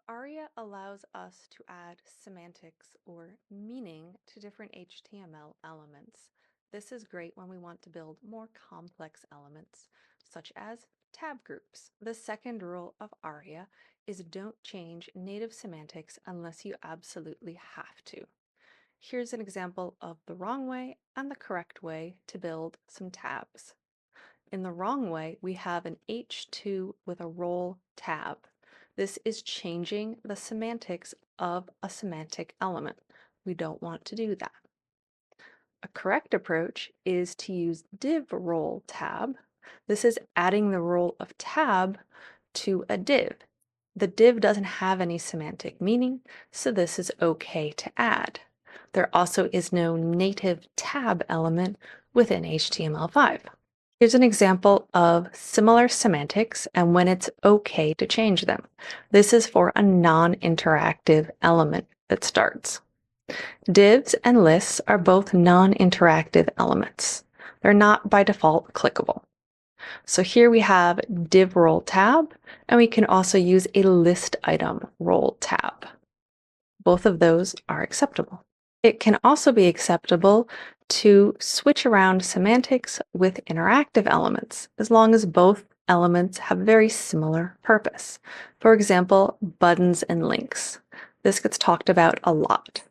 ARIA allows us to add semantics or meaning to different HTML elements. This is great when we want to build more complex elements, such as tab groups. The second rule of ARIA is don't change native semantics unless you absolutely have to. Here's an example of the wrong way and the correct way to build some tabs. In the wrong way, we have an H2 with a role tab. This is changing the semantics of a semantic element. We don't want to do that. A correct approach is to use div role tab. This is adding the role of tab to a div. The div doesn't have any semantic meaning, so this is okay to add. There also is no native tab element within HTML5. Here's an example of similar semantics and when it's okay to change them. This is for a non-interactive element that starts. Divs and lists are both non-interactive elements. They're not by default clickable. So here we have div role tab, and we can also use a list item role tab. Both of those are acceptable. It can also be acceptable to switch around semantics with interactive elements, as long as both elements have a very similar purpose. For example, buttons and links. This gets talked about a lot.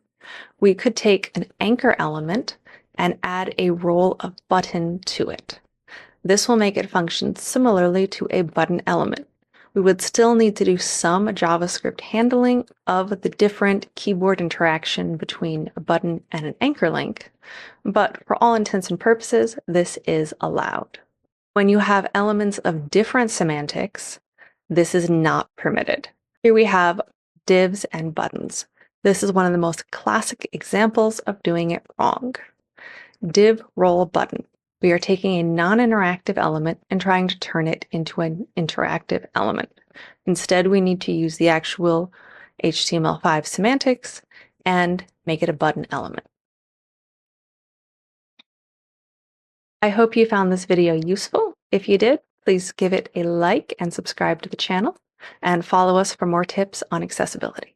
We could take an anchor element and add a role of button to it. This will make it function similarly to a button element. We would still need to do some JavaScript handling of the different keyboard interaction between a button and an anchor link, but for all intents and purposes, this is allowed. When you have elements of different semantics, this is not permitted. Here we have divs and buttons. This is one of the most classic examples of doing it wrong. Div role button. We are taking a non-interactive element and trying to turn it into an interactive element. Instead, we need to use the actual HTML5 semantics and make it a button element. I hope you found this video useful. If you did, please give it a like and subscribe to the channel, and follow us for more tips on accessibility.